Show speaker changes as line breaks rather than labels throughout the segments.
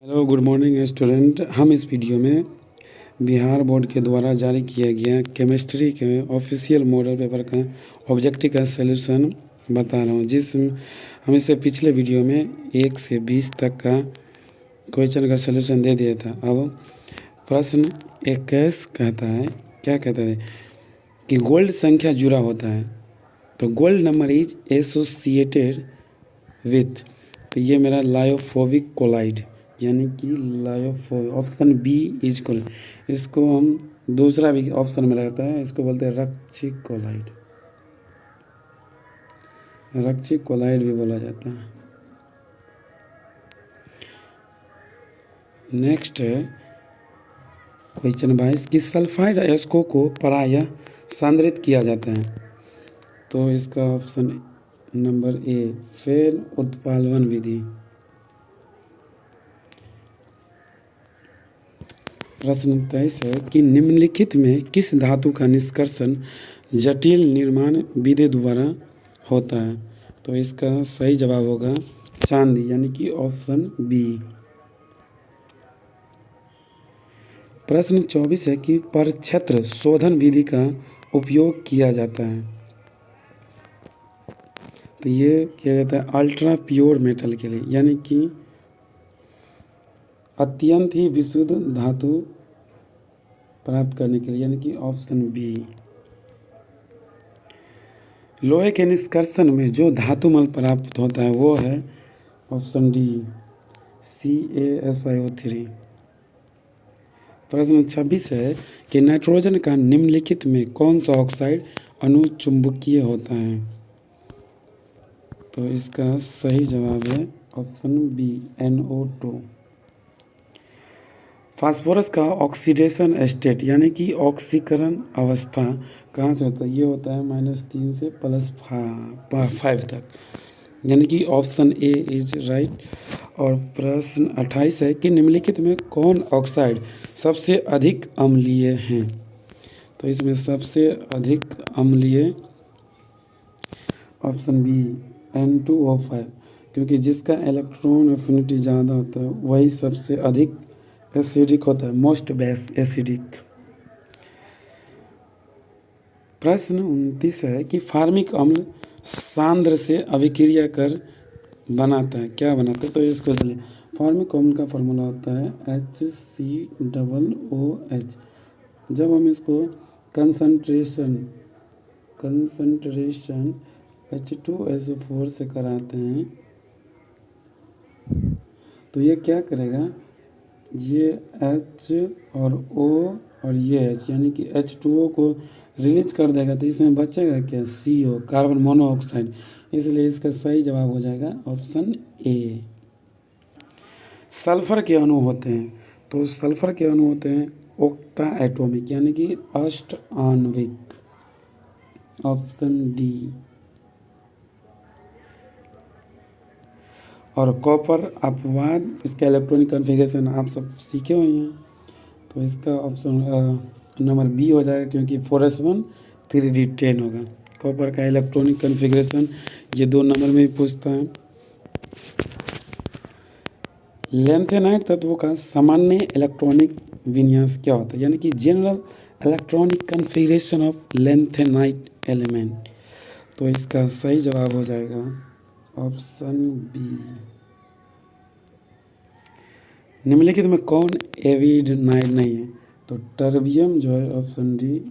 Hello good morning student. हम इस video में बिहार बोर्ड के द्वारा जारी किया गया केमिस्ट्री के ऑफिशियल मॉडल पेपर का ऑब्जेक्टिव का सलूशन बता रहा हूँ। हम इससे पिछले वीडियो में 1 से 20 तक का क्वेश्चन का सलूशन दे दिया था। अब प्रश्न 21 कहता है, क्या कहता है कि गोल्ड संख्या जुड़ा होता है तो gold number is associated with, तो ये मेरा लायोफोबिक कोलाइड यानी कि lyophobic, option B is colloid. इसको हम दूसरा भी ऑप्शन में रहता है, इसको बोलते हैं रक्षिक कोलाइड, रक्षिक कोलाइड भी बोला जाता है। नेक्स्ट है क्वेश्चन 22 कि सल्फाइड अयस्कों को प्रायः सांद्रित किया जाता है, तो इसका ऑप्शन नंबर ए फेल उत्प्लावन विधि। प्रश्न 23 है कि निम्नलिखित में किस धातु का निष्कर्षण जटिल निर्माण विधि द्वारा होता है, तो इसका सही जवाब होगा चांदी यानी कि ऑप्शन बी। प्रश्न 24 है कि परक्षेत्र शोधन विधि का उपयोग किया जाता है, तो ये किया जाता है अल्ट्रा प्योर मेटल के लिए यानी कि अत्यंत ही विशुद्ध धातु प्राप्त करने के लिए यानी कि ऑप्शन बी। लोहे के निष्कर्षण में जो धातुमल प्राप्त होता है वो है ऑप्शन डी CaSiO3। प्रश्न 26 है कि नाइट्रोजन का निम्नलिखित में कौन सा ऑक्साइड अनुचुंबकीय होता है, तो इसका सही जवाब है ऑप्शन बी NO2। फास्फोरस का ऑक्सीडेशन स्टेट यानी कि ऑक्सीकरण अवस्था कहाँ से होता है, ये होता है -3 से +5 तक यानी कि ऑप्शन ए इज राइट। और प्रश्न 28 है कि निम्नलिखित में कौन ऑक्साइड सबसे अधिक अम्लीय हैं, तो इसमें सबसे अधिक अम्लीय ऑप्शन बी N2O5, क्योंकि जिसका इलेक्ट्रॉन एफिनिटी ज़्यादा होता है वही सबसे अधिक एसिडिक होता है, मोस्ट बेस एसिडिक। प्रश्न 29 है कि फार्मिक अम्ल सांद्र से अभिक्रिया कर बनाता है, क्या बनाता है, तो इसको चलिए। फार्मिक अम्ल का फार्मूला होता है HCOOH। जब हम इसको कंसंट्रेशन H2SO4 से कराते हैं तो ये क्या करेगा, ये H और O और ये H यानी कि H2O को रिलीज कर देगा, तो इसमें बचेगा क्या CO कार्बन मोनोऑक्साइड, इसलिए इसका सही जवाब हो जाएगा ऑप्शन ए। सल्फर के अणु होते हैं, तो सल्फर के अणु होते हैं ओक्टा एटॉमिक यानी कि अष्ट आणविक, ऑप्शन डी। और कॉपर अपवाद, इसका इलेक्ट्रॉनिक कॉन्फ़िगरेशन आप सब सीखे हुए हैं, तो इसका ऑप्शन नंबर बी हो जाएगा क्योंकि 4s1 3d10 होगा। कॉपर का इलेक्ट्रॉनिक कॉन्फ़िगरेशन ये 2 नंबर में भी पूछता है। लैंथेनाइट तत्वों का सामान्य इलेक्ट्रॉनिक विन्यास क्या होता है, यानी कि general electronic configuration of lanthanide element, तो इसका सही जवाब हो जाएगा ऑप्शन बी। निम्नलिखित में कौन एविडनाइड नहीं है, तो टर्बियम जो है ऑप्शन डी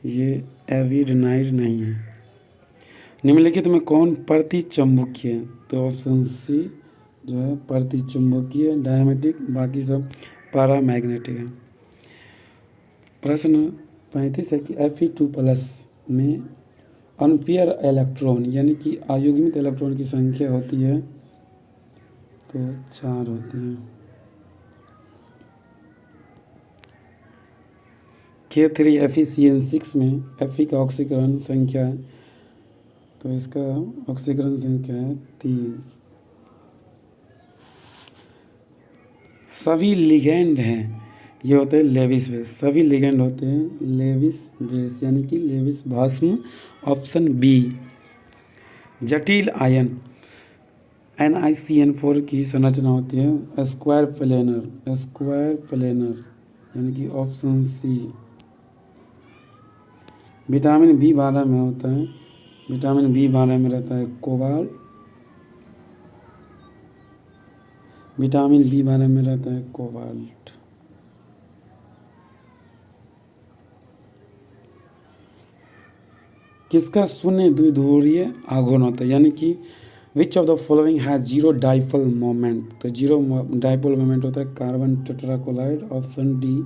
ये एविडनाइड नहीं है। निम्नलिखित में कौन प्रतिचुंबकीय है, तो ऑप्शन सी जो है प्रतिचुंबकीय डायमेटिक, बाकी सब पैरामैग्नेटिक है। प्रश्न 35 है कि Fe2+ में अनपेयर इलेक्ट्रॉन यानी कि अयुग्मित इलेक्ट्रॉन की संख्या होती है, तो 4 होती है। K3FeCN6 में Fe का ऑक्सीकरण संख्या है, तो इसका ऑक्सीकरण संख्या है 3। सभी लिगेंड हैं ये होते हैं लेविस बेस, सभी लिगेंड होते हैं लेविस बेस यानी कि लेविस भस्म, ऑप्शन बी। जटिल आयन NiCN4 की संरचना होती है स्क्वायर प्लेनर यानी कि ऑप्शन सी। विटामिन B12 में होता है, विटामिन B12 में रहता है कोबाल्ट, विटामिन B12 में रहता है कोबाल्ट। किसका शून्य द्विध्रुवीय आघूर्ण होता है, यानी कि which of the following has zero dipole moment. तो जीरो डाइपोल मोमेंट होता है कार्बन टेट्राक्लोराइड, ऑप्शन डी।